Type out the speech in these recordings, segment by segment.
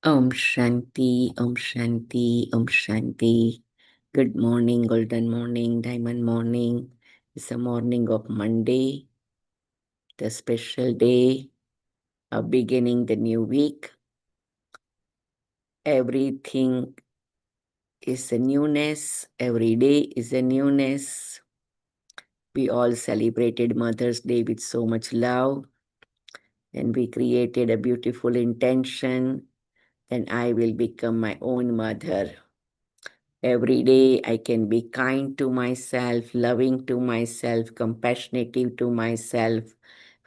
Om Shanti, Om Shanti, Om Shanti. Good morning, golden morning, diamond morning. It's a morning of Monday, the special day of beginning the new week. Everything is a newness. Every day is a newness. We all celebrated Mother's Day with so much love, and we created a beautiful intention. And I will become my own mother. Every day I can be kind to myself, loving to myself, compassionate to myself,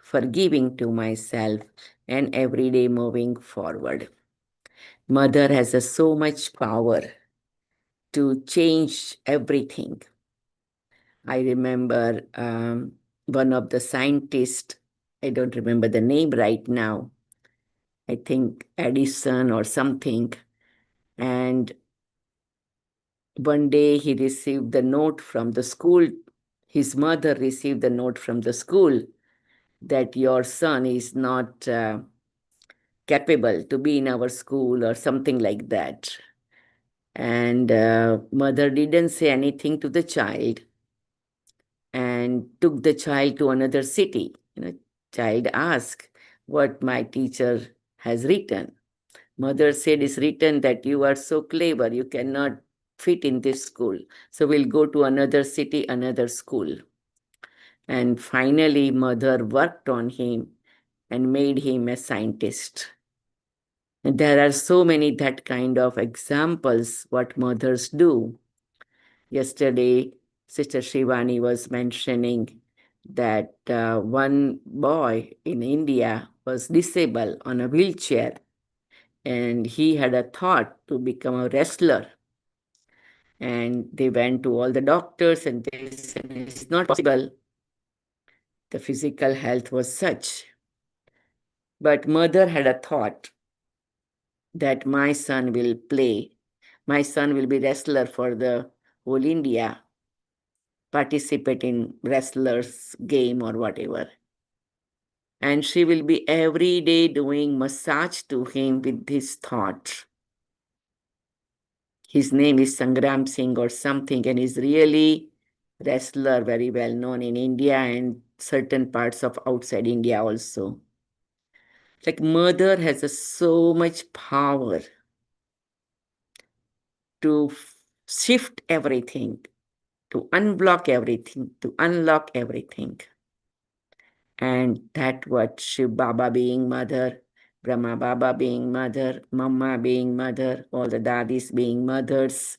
forgiving to myself, and every day moving forward. Mother has so much power to change everything. I remember one of the scientists, I don't remember the name right now, I think Edison or something, and one day he received the note from the school. His mother received the note from the school that your son is not capable to be in our school or something like that. And mother didn't say anything to the child and took the child to another city. Child asked what my teacher has written. Mother said, it's written that you are so clever, you cannot fit in this school. So we'll go to another city, another school. And finally, mother worked on him and made him a scientist. And there are so many that kind of examples what mothers do. Yesterday, Sister Shivani was mentioning that one boy in India was disabled on a wheelchair and he had a thought to become a wrestler. And they went to all the doctors and they said it's not possible. The physical health was such. But mother had a thought that my son will play. My son will be wrestler for the whole India, participate in wrestlers game or whatever. And she will be every day doing massage to him with this thought. His name is Sangram Singh or something, and he's really wrestler, very well known in India and certain parts of outside India also. Like mother has so much power to shift everything, to unblock everything, to unlock everything. And that what Shiv Baba being mother, Brahma Baba being mother, Mama being mother, all the dadis being mothers,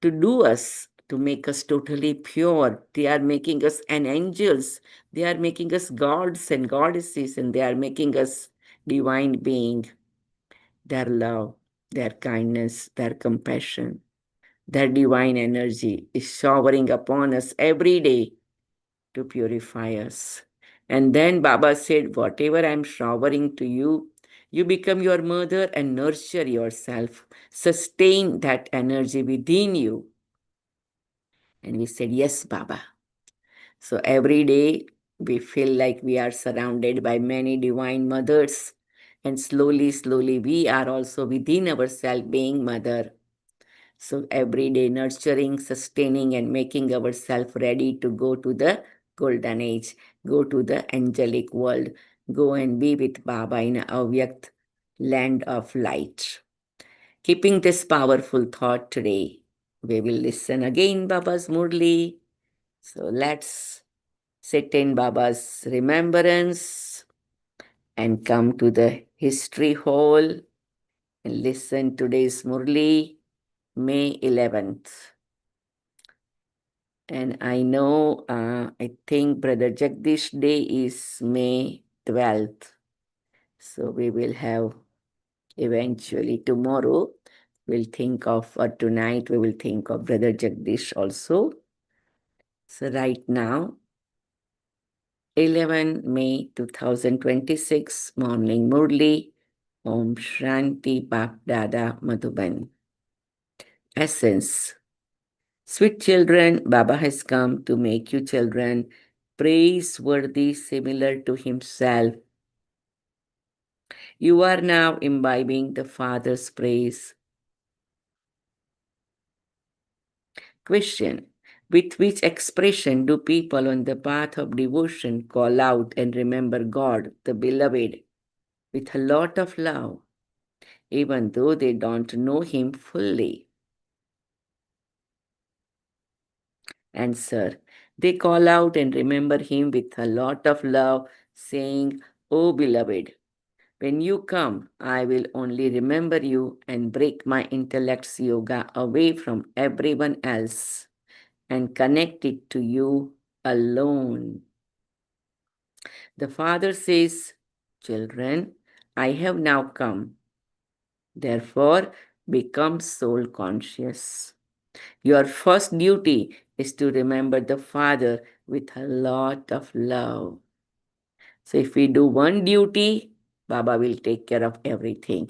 to do us, to make us totally pure. They are making us an angels. They are making us gods and goddesses, and they are making us divine being. Their love, their kindness, their compassion, their divine energy is showering upon us every day to purify us. And then Baba said, whatever I'm showering to you, you become your mother and nurture yourself. Sustain that energy within you. And we said, yes, Baba. So every day we feel like we are surrounded by many divine mothers. And slowly, slowly, we are also within ourselves being mother. So every day nurturing, sustaining, and making ourselves ready to go to the golden age, go to the angelic world, go and be with Baba in Avyakt land of light. Keeping this powerful thought today, we will listen again Baba's Murli. So let's sit in Baba's remembrance and come to the history hall and listen today's Murli, May 11th. And I know, I think Brother Jagdish Day is May 12th. So we will have eventually tomorrow, we'll think of, or tonight we will think of Brother Jagdish also. So right now, 11 May 2026, Morning Murli, Om Shanti Bap Dada Madhuban. Essence. Sweet children, Baba has come to make you children praiseworthy, similar to himself. You are now imbibing the Father's praise. Question: with which expression do people on the path of devotion call out and remember God, the Beloved, with a lot of love, even though they don't know Him fully? Answer: they call out and remember Him with a lot of love, saying, "O Beloved, when you come, I will only remember you and break my intellect's yoga away from everyone else and connect it to you alone." The Father says, "Children, I have now come. Therefore, become soul conscious. Your first duty is to remember the Father with a lot of love." So if we do one duty, Baba will take care of everything.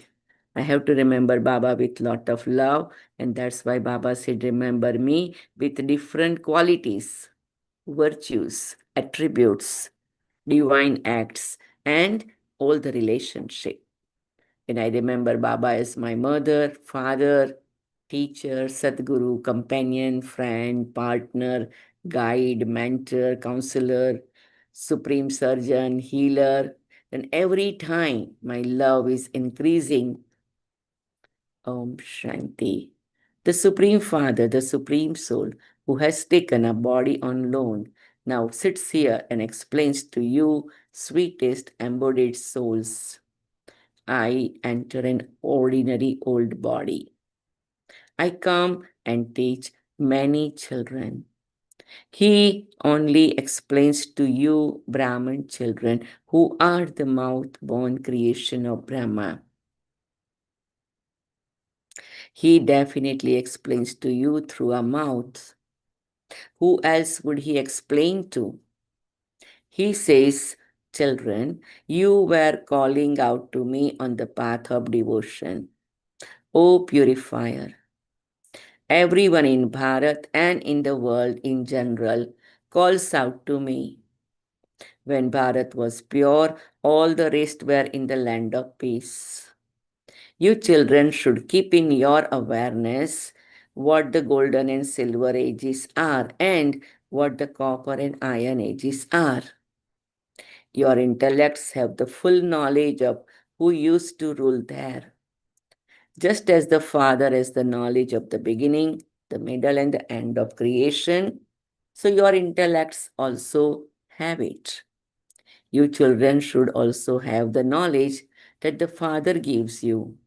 I have to remember Baba with lot of love, and that's why Baba said, remember me with different qualities, virtues, attributes, divine acts, and all the relationship. When I remember Baba as my mother, father, teacher, Sadguru, companion, friend, partner, guide, mentor, counselor, supreme surgeon, healer, then every time my love is increasing. Om Shanti. The Supreme Father, the Supreme Soul, who has taken a body on loan, now sits here and explains to you, sweetest embodied souls, I enter an ordinary old body. I come and teach many children. He only explains to you, Brahman children, who are the mouth-born creation of Brahma. He definitely explains to you through a mouth. Who else would he explain to? He says, children, you were calling out to me on the path of devotion. O purifier, everyone in Bharat and in the world in general calls out to me. When Bharat was pure, all the rest were in the land of peace. You children should keep in your awareness what the golden and silver ages are and what the copper and iron ages are. Your intellects have the full knowledge of who used to rule there. Just as the Father has the knowledge of the beginning, the middle, and the end of creation, so your intellects also have it. You children should also have the knowledge that the Father gives you.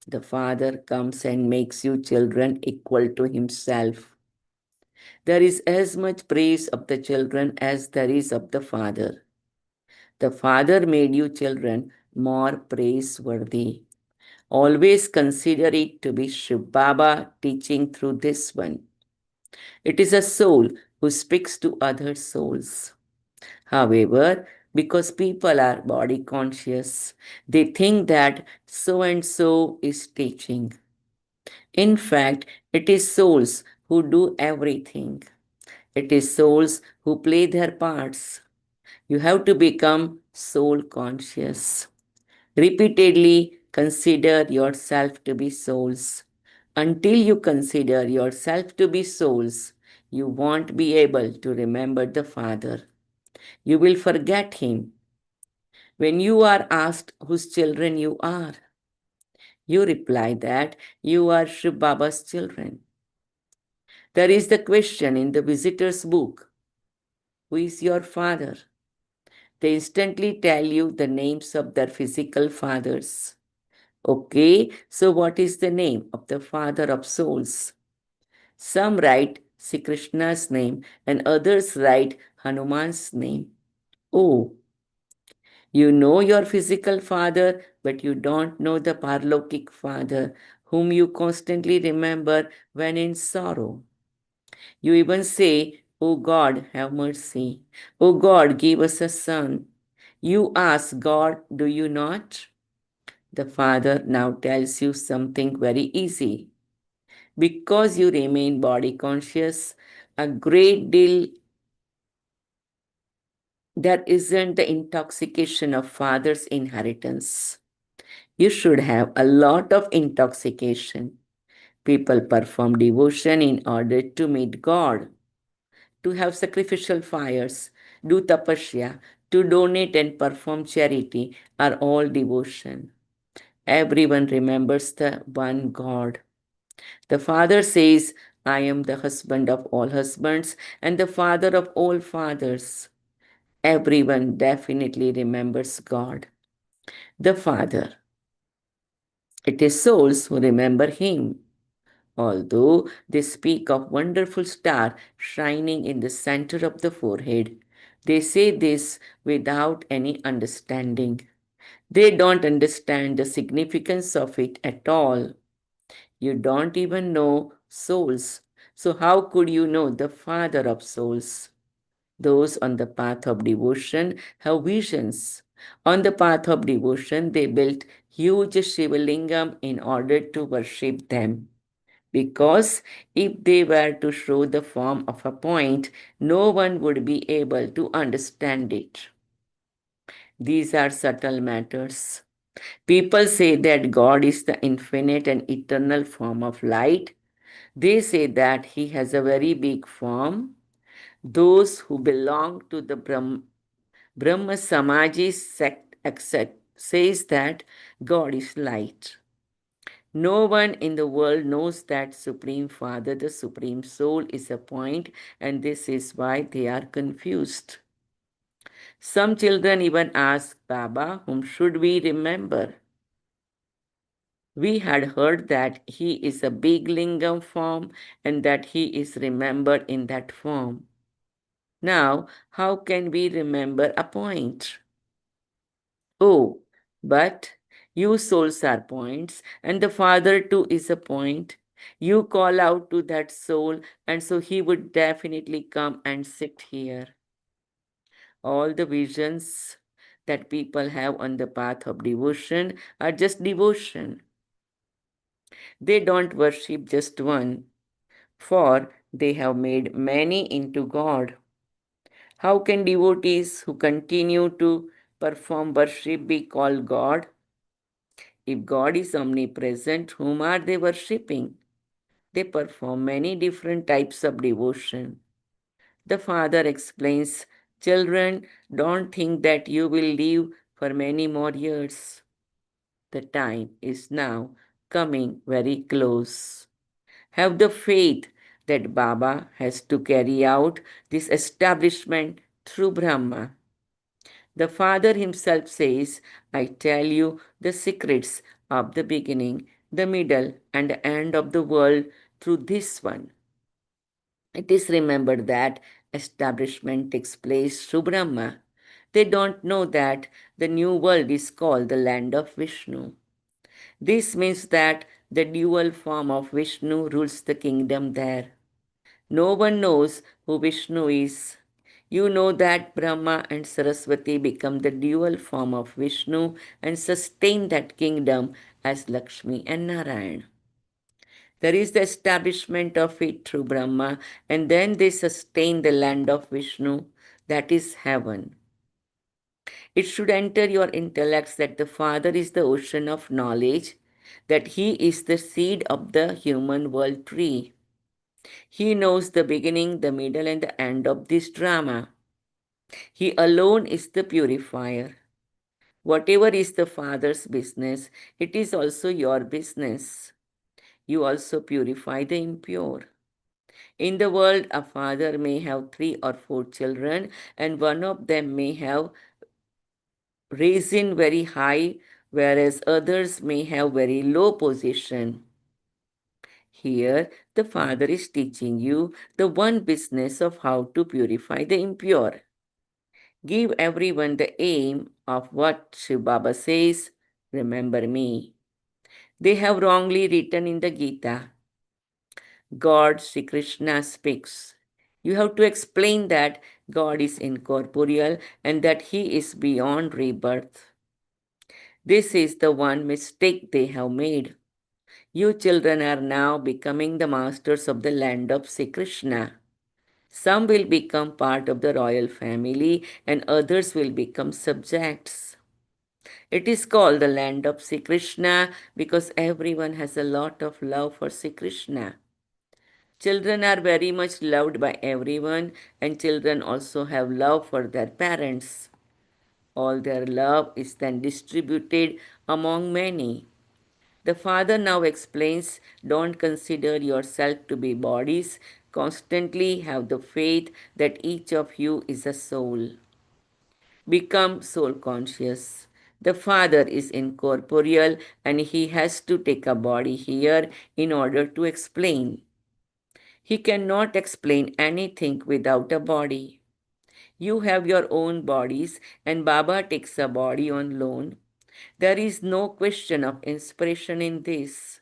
The Father comes and makes you children equal to Himself. There is as much praise of the children as there is of the Father. The Father made you children more praiseworthy. Always consider it to be Shiv Baba teaching through this one. It is a soul who speaks to other souls. However, because people are body conscious, they think that so and so is teaching. In fact, it is souls who do everything. It is souls who play their parts. You have to become soul conscious. Repeatedly consider yourself to be souls. Until you consider yourself to be souls, you won't be able to remember the Father. You will forget Him. When you are asked whose children you are, you reply that you are Shiv Baba's children. There is the question in the visitor's book, who is your father? They instantly tell you the names of their physical fathers. Okay, so what is the name of the father of souls? Some write Sri Krishna's name and others write Hanuman's name. Oh, you know your physical father, but you don't know the Parlokik Father, whom you constantly remember when in sorrow. You even say, "O God, have mercy. O God, give us a son." You ask God, do you not? The Father now tells you something very easy. Because you remain body conscious, a great deal there isn't the intoxication of Father's inheritance. You should have a lot of intoxication. People perform devotion in order to meet God, to have sacrificial fires, do tapasya, to donate and perform charity are all devotion. Everyone remembers the one God. The Father says, I am the husband of all husbands and the father of all fathers. Everyone definitely remembers God, the Father. It is souls who remember Him. Although they speak of wonderful star shining in the center of the forehead, they say this without any understanding. They don't understand the significance of it at all. You don't even know souls. So, how could you know the Father of souls? Those on the path of devotion have visions. On the path of devotion, they built huge Shivalingam in order to worship them. Because if they were to show the form of a point, no one would be able to understand it. These are subtle matters. People say that God is the infinite and eternal form of light. They say that He has a very big form. Those who belong to the Brahma Samaji sect accept, says that God is light. No one in the world knows that Supreme Father, the Supreme Soul, is a point, and this is why they are confused. Some children even ask Baba, whom should we remember? We had heard that he is a big lingam form and that he is remembered in that form. Now, how can we remember a point? Oh, but you souls are points, and the Father too is a point. You call out to that soul, and so he would definitely come and sit here. All the visions that people have on the path of devotion are just devotion. They don't worship just one, for they have made many into God. How can devotees who continue to perform worship be called God? If God is omnipresent, whom are they worshipping? They perform many different types of devotion. The Father explains, children, don't think that you will live for many more years. The time is now coming very close. Have the faith that Baba has to carry out this establishment through Brahma. The Father himself says, I tell you the secrets of the beginning, the middle, and the end of the world through this one. It is remembered that establishment takes place through Brahma. They don't know that the new world is called the land of Vishnu. This means that the dual form of Vishnu rules the kingdom there. No one knows who Vishnu is. You know that Brahma and Saraswati become the dual form of Vishnu and sustain that kingdom as Lakshmi and Narayan. There is the establishment of it through Brahma, and then they sustain the land of Vishnu, that is heaven. It should enter your intellects that the Father is the ocean of knowledge, that He is the seed of the human world tree. He knows the beginning, the middle, and the end of this drama. He alone is the purifier. Whatever is the Father's business, it is also your business. You also purify the impure. In the world, a father may have 3 or 4 children, and one of them may have risen very high, whereas others may have very low position. Here, the Father is teaching you the one business of how to purify the impure. Give everyone the aim of what Shiv Baba says, remember me. They have wrongly written in the Gita, God, Sri Krishna speaks. You have to explain that God is incorporeal and that He is beyond rebirth. This is the one mistake they have made. You children are now becoming the masters of the land of Sri Krishna. Some will become part of the royal family and others will become subjects. It is called the land of Sri Krishna because everyone has a lot of love for Sri Krishna. Children are very much loved by everyone, and children also have love for their parents. All their love is then distributed among many. The Father now explains, don't consider yourself to be bodies, constantly have the faith that each of you is a soul. Become soul conscious. The Father is incorporeal and he has to take a body here in order to explain. He cannot explain anything without a body. You have your own bodies, and Baba takes a body on loan. There is no question of inspiration in this.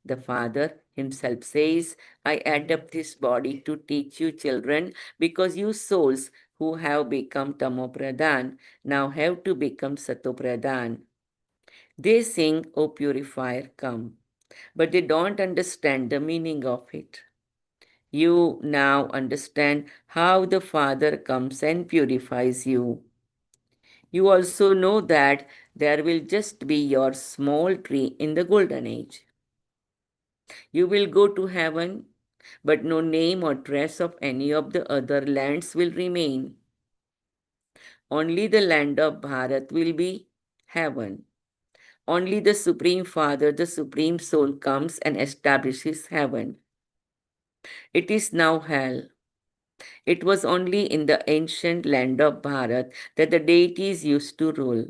The Father himself says, I adapt this body to teach you children because you souls who have become Tamopradhan now have to become Satopradhan. They sing, O purifier, come, but they don't understand the meaning of it. You now understand how the Father comes and purifies you. You also know that there will just be your small tree in the golden age. You will go to heaven, but no name or trace of any of the other lands will remain. Only the land of Bharat will be heaven. Only the Supreme Father, the Supreme Soul, comes and establishes heaven. It is now hell. It was only in the ancient land of Bharat that the deities used to rule.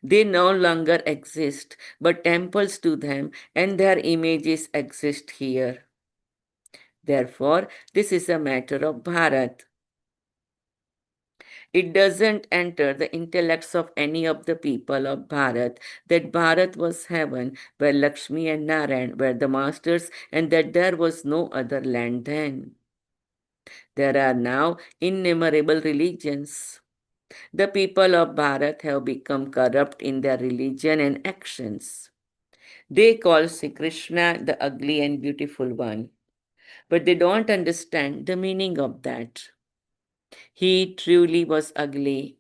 They no longer exist, but temples to them and their images exist here. Therefore, this is a matter of Bharat. It doesn't enter the intellects of any of the people of Bharat that Bharat was heaven, where Lakshmi and Narayan were the masters, and that there was no other land then. There are now innumerable religions. The people of Bharat have become corrupt in their religion and actions. They call Sri Krishna the ugly and beautiful one, but they don't understand the meaning of that. He truly was ugly.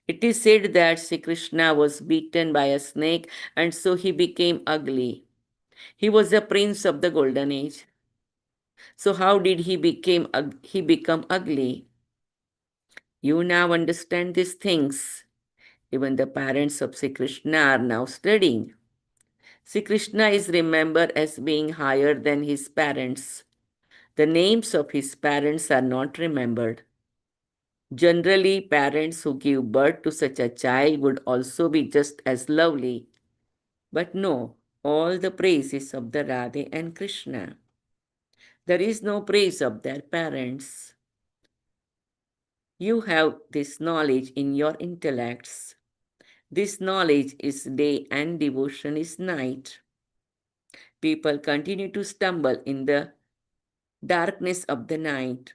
It is said that Sri Krishna was beaten by a snake and so he became ugly. He was the prince of the golden age. So how did he become ugly? You now understand these things. Even the parents of Sri Krishna are now studying. Sri Krishna is remembered as being higher than his parents. The names of his parents are not remembered. Generally, parents who give birth to such a child would also be just as lovely. But no, all the praise is of the Radhe and Krishna. There is no praise of their parents. You have this knowledge in your intellects. This knowledge is day and devotion is night. People continue to stumble in the darkness of the night.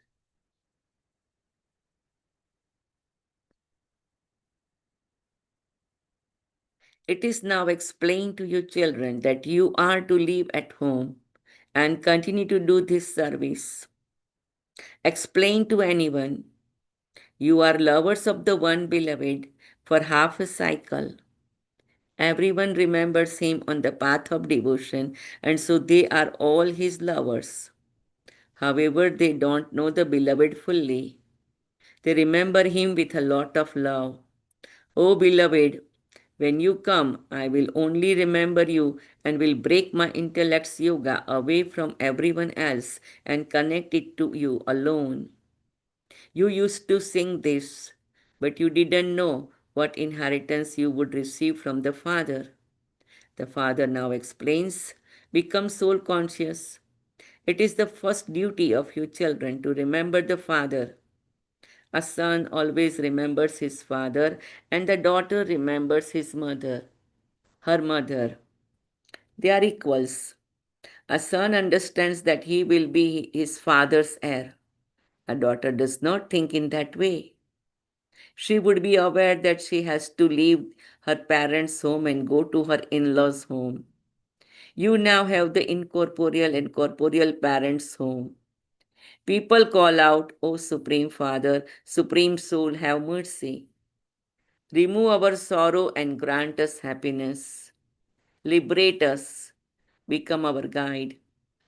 It is now explained to your children that you are to live at home and continue to do this service. Explain to anyone you are lovers of the one beloved for half a cycle. Everyone remembers him on the path of devotion, and so they are all his lovers. However, they don't know the beloved fully. They remember him with a lot of love. Oh, beloved, when you come, I will only remember you and will break my intellect's yoga away from everyone else and connect it to you alone. You used to sing this, but you didn't know what inheritance you would receive from the Father. The Father now explains, become soul conscious. It is the first duty of you children to remember the Father. A son always remembers his father, and the daughter remembers her mother. They are equals. A son understands that he will be his father's heir. A daughter does not think in that way. She would be aware that she has to leave her parents' home and go to her in law's home. You now have the incorporeal and corporeal parents' home. People call out, O Supreme Father, Supreme Soul, have mercy. Remove our sorrow and grant us happiness. Liberate us, become our guide.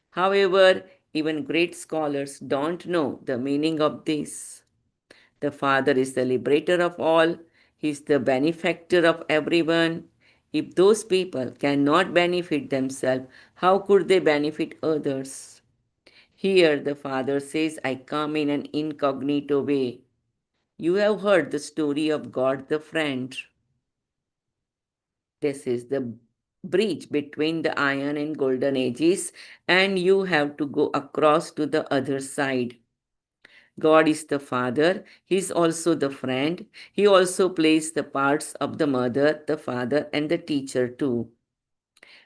However, even great scholars don't know the meaning of this. The Father is the liberator of all, He is the benefactor of everyone. If those people cannot benefit themselves, how could they benefit others? Here, the Father says, I come in an incognito way. You have heard the story of God the Friend. This is the bridge between the iron and golden ages, and you have to go across to the other side. God is the Father, He is also the friend. He also plays the parts of the mother, the father, and the teacher too.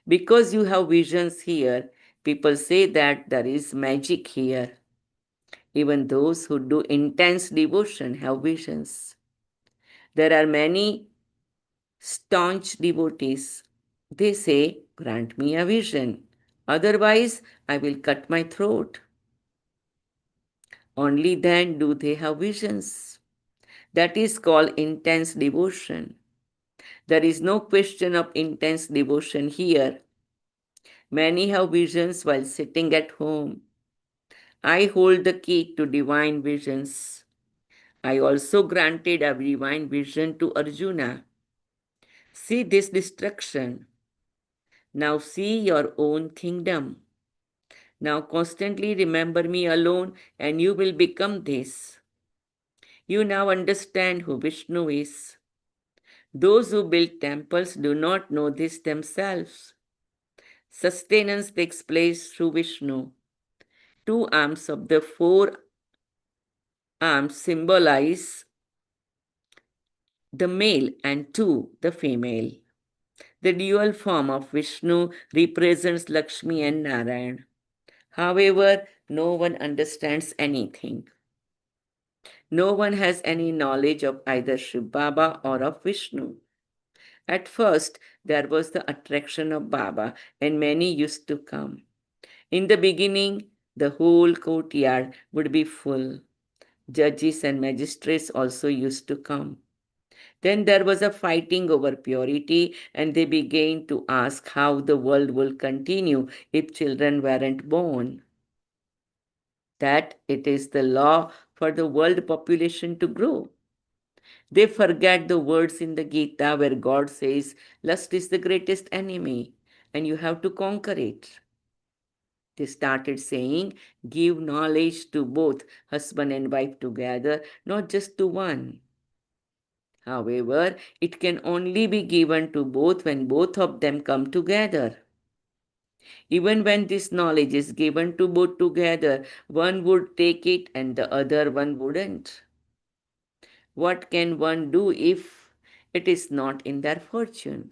Because you have visions here, people say that there is magic here. Even those who do intense devotion have visions. There are many staunch devotees. They say, grant me a vision. Otherwise, I will cut my throat. Only then do they have visions. That is called intense devotion. There is no question of intense devotion here. Many have visions while sitting at home. I hold the key to divine visions. I also granted a divine vision to Arjuna. See this destruction. Now see your own kingdom. Now constantly remember me alone, and you will become this. You now understand who Vishnu is. Those who build temples do not know this themselves. Sustenance takes place through Vishnu. Two arms of the four arms symbolize the male and two the female. The dual form of Vishnu represents Lakshmi and Narayan. However, no one understands anything. No one has any knowledge of either Shiv Baba or of Vishnu. At first, there was the attraction of Baba, and many used to come. In the beginning, the whole courtyard would be full. Judges and magistrates also used to come. Then there was a fighting over purity, and they began to ask how the world will continue if children weren't born. That it is the law for the world population to grow. They forget the words in the Gita where God says, lust is the greatest enemy and you have to conquer it. They started saying, give knowledge to both husband and wife together, not just to one. However, it can only be given to both when both of them come together. Even when this knowledge is given to both together, one would take it and the other one wouldn't. What can one do if it is not in their fortune?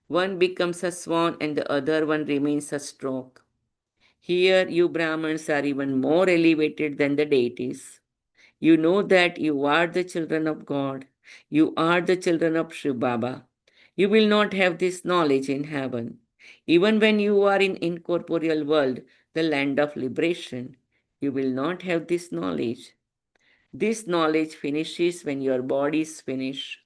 One becomes a swan and the other one remains a stork. Here, you Brahmins are even more elevated than the deities. You know that you are the children of God. You are the children of Shiv Baba. You will not have this knowledge in heaven. Even when you are in incorporeal world, the land of liberation, you will not have this knowledge. This knowledge finishes when your bodies finish.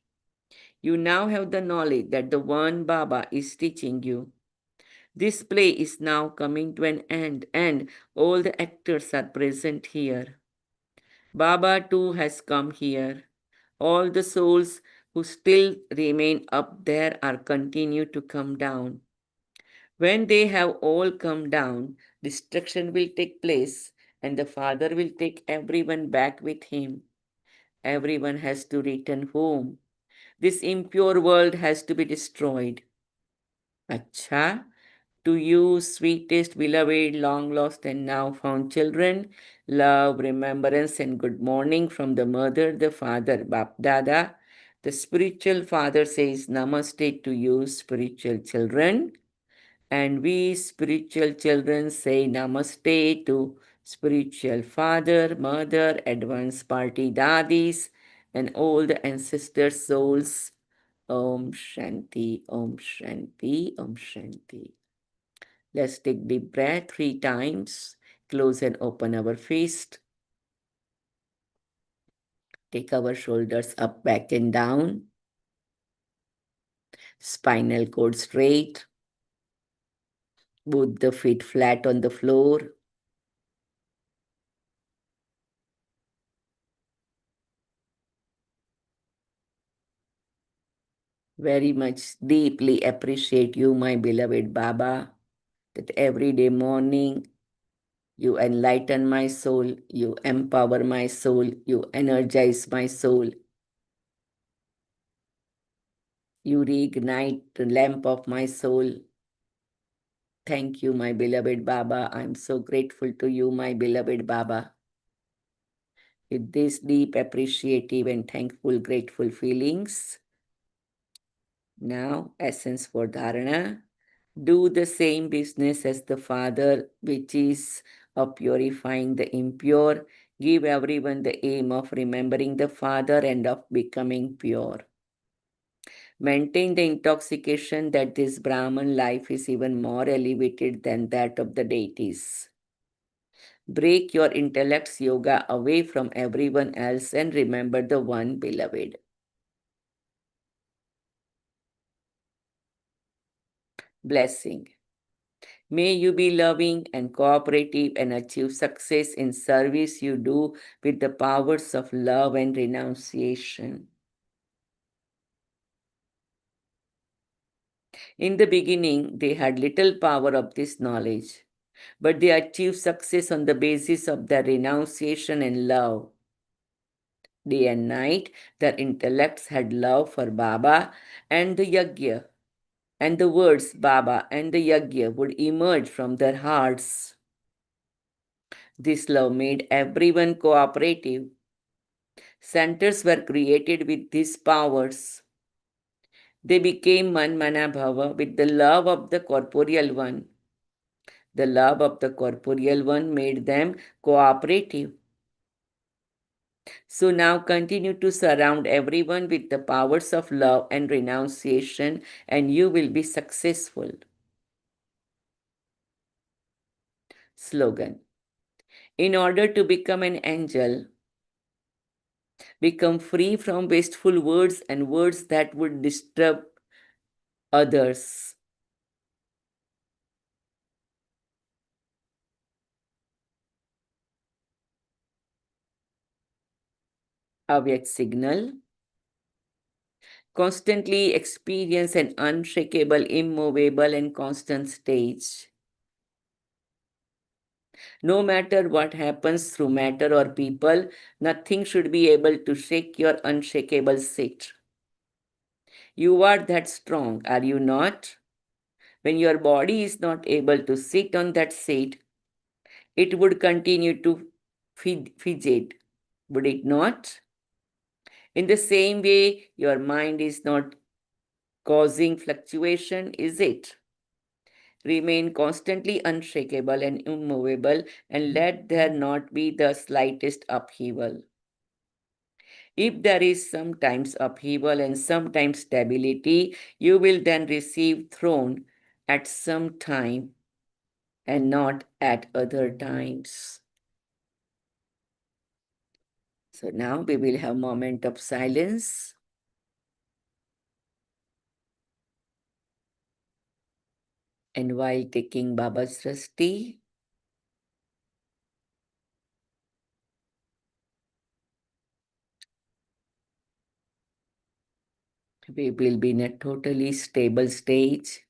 You now have the knowledge that the one Baba is teaching you. This play is now coming to an end, and all the actors are present here. Baba too has come here. All the souls who still remain up there are continue to come down. When they have all come down, destruction will take place, and the Father will take everyone back with him. Everyone has to return home. This impure world has to be destroyed. Acha, to you, sweetest, beloved, long lost, and now found children, love, remembrance, and good morning from the mother, the father, Bap Dada. The spiritual father says Namaste to you, spiritual children. And we, spiritual children, say Namaste to spiritual father, mother, advanced party daddies, and all the ancestor souls. Om Shanti, Om Shanti, Om Shanti. Let's take deep breath 3 times. Close and open our fist. Take our shoulders up, back, and down. spinal cord straight, both the feet flat on the floor. Very much deeply appreciate you, my beloved Baba, that every day morning you enlighten my soul, you empower my soul, you energize my soul, you reignite the lamp of my soul. Thank you, my beloved Baba. I'm so grateful to you, my beloved Baba. With this deep, appreciative, and thankful, grateful feelings, now, essence for dharana. Do the same business as the Father, which is of purifying the impure. Give everyone the aim of remembering the Father and of becoming pure. Maintain the intoxication that this Brahman life is even more elevated than that of the deities. Break your intellect's yoga away from everyone else and remember the one beloved. Blessing. May you be loving and cooperative and achieve success in service you do with the powers of love and renunciation. In the beginning, they had little power of this knowledge, but they achieved success on the basis of their renunciation and love. Day and night, their intellects had love for Baba and the Yajna, and the words Baba and the Yajna would emerge from their hearts. This love made everyone cooperative. Centers were created with these powers. They became Manmana Bhava with the love of the corporeal one. The love of the corporeal one made them cooperative. So now continue to surround everyone with the powers of love and renunciation, and you will be successful. Slogan. In order to become an angel, become free from wasteful words and words that would disturb others. Avyakt signal. Constantly experience an unshakable, immovable, and constant stage. No matter what happens through matter or people, nothing should be able to shake your unshakable seat. You are that strong, are you not? When your body is not able to sit on that seat, it would continue to fidget, would it not? In the same way, your mind is not causing fluctuation, is it? Remain constantly unshakable and immovable, and let there not be the slightest upheaval. If there is sometimes upheaval and sometimes stability, you will then receive throne at some time and not at other times. So now we will have a moment of silence. And while taking Baba's Drashti, we will be in a totally stable stage.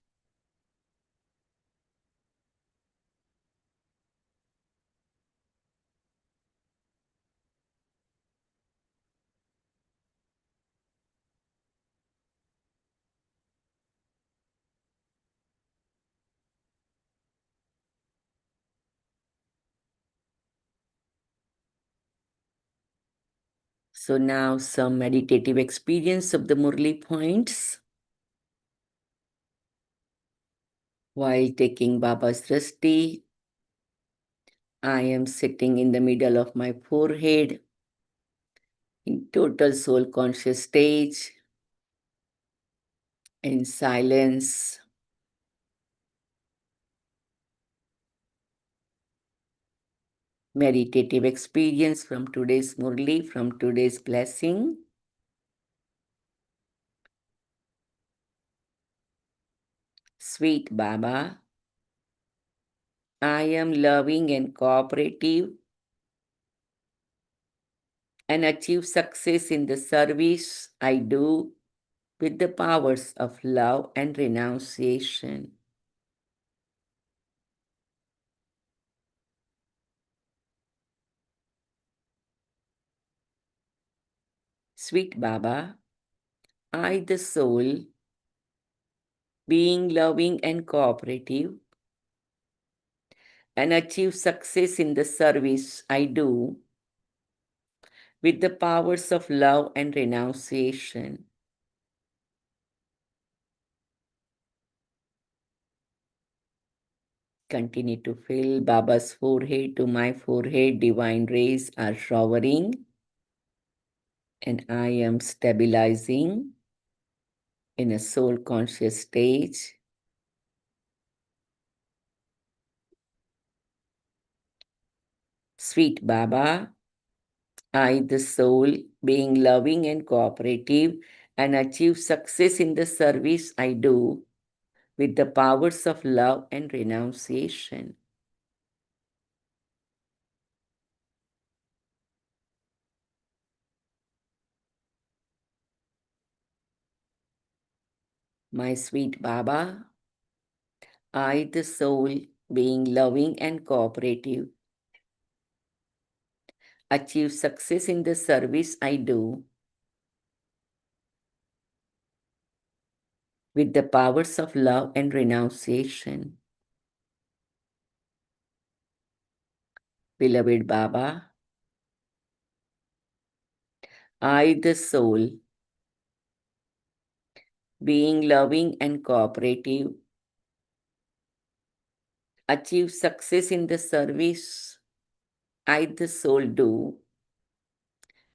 So now some meditative experience of the Murli points. While taking Baba's Drashti, I am sitting in the middle of my forehead in total soul conscious stage, in silence. Meditative experience from today's Murli, from today's blessing. Sweet Baba, I am loving and cooperative and achieve success in the service I do with the powers of love and renunciation. Sweet Baba, I, the soul, being loving and cooperative, and achieve success in the service I do with the powers of love and renunciation. Continue to fill Baba's forehead to my forehead. Divine rays are showering, and I am stabilizing in a soul conscious stage. Sweet Baba, I, the soul, being loving and cooperative, and achieve success in the service I do with the powers of love and renunciation. My sweet Baba, I, the soul, being loving and cooperative, achieve success in the service I do with the powers of love and renunciation. Beloved Baba, I, the soul, being loving and cooperative, achieve success in the service I, the soul, do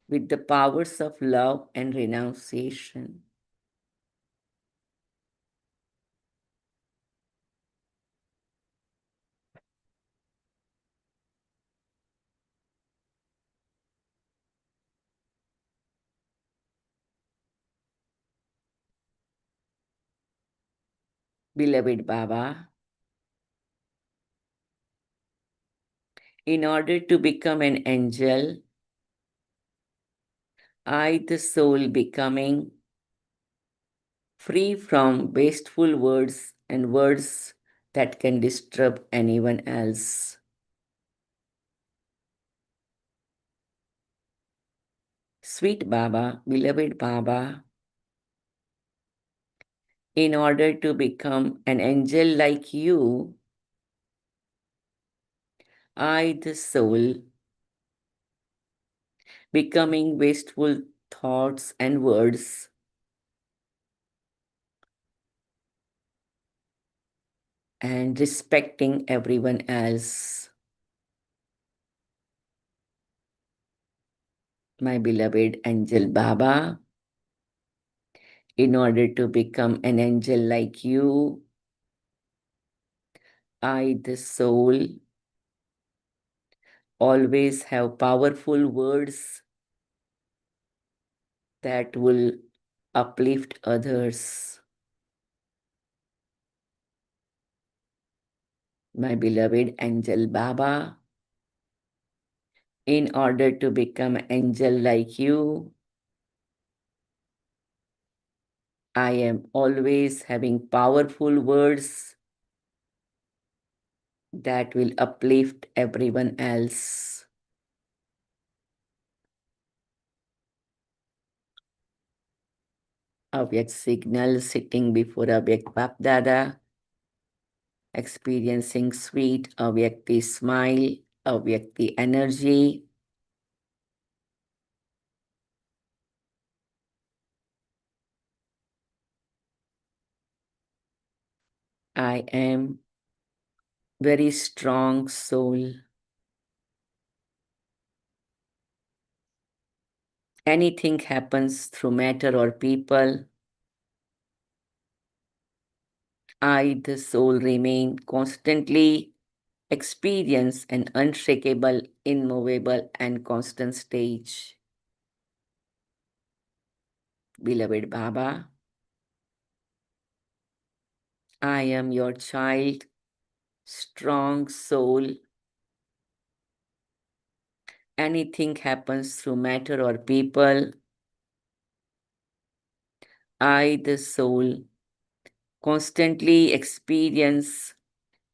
with the powers of love and renunciation. Beloved Baba, in order to become an angel, I, the soul, becoming free from wasteful words and words that can disturb anyone else. Sweet Baba, beloved Baba, in order to become an angel like you, I, the soul, becoming wasteful thoughts and words, and respecting everyone else. My beloved angel Baba, in order to become an angel like you, I, the soul, always have powerful words that will uplift others. My beloved angel Baba, in order to become an angel like you, I am always having powerful words that will uplift everyone else. Avyakt signal sitting before Avyakt Bap Dada, experiencing sweet Avyakti smile, Avyakti energy. I am very strong soul. Anything happens through matter or people, I, the soul, remain constantly experience an unshakable, immovable, and constant stage. Beloved Baba, I am your child, strong soul. Anything happens through matter or people, I, the soul, constantly experience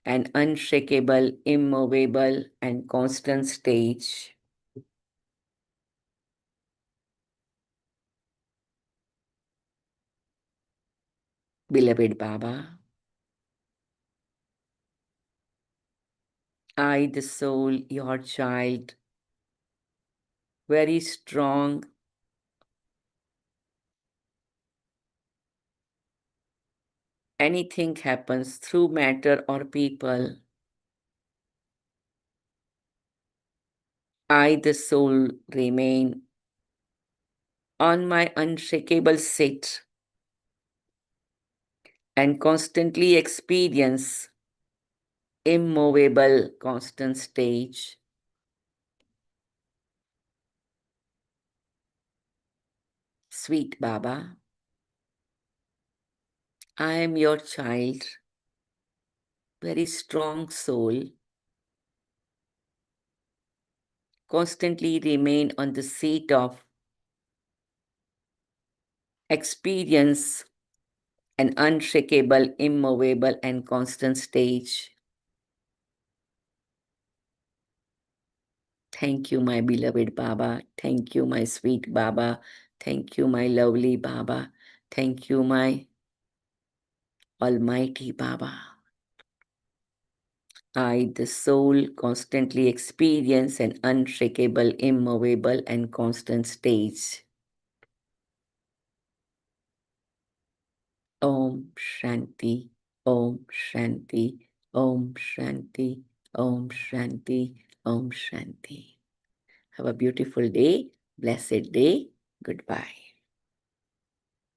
an unshakable, immovable, and constant stage. Beloved Baba, I, the soul, your child, very strong, anything happens through matter or people, I, the soul, remain on my unshakable seat and constantly experience immovable, constant stage. Sweet Baba, I am your child, very strong soul, constantly remain on the seat of experience an unshakable, immovable, and constant stage. Thank you, my beloved Baba. Thank you, my sweet Baba. Thank you, my lovely Baba. Thank you, my almighty Baba. I, the soul, constantly experience an unshakable, immovable, and constant stage. Om Shanti, Om Shanti, Om Shanti, Om Shanti, Om Shanti. Have a beautiful day, blessed day. Goodbye.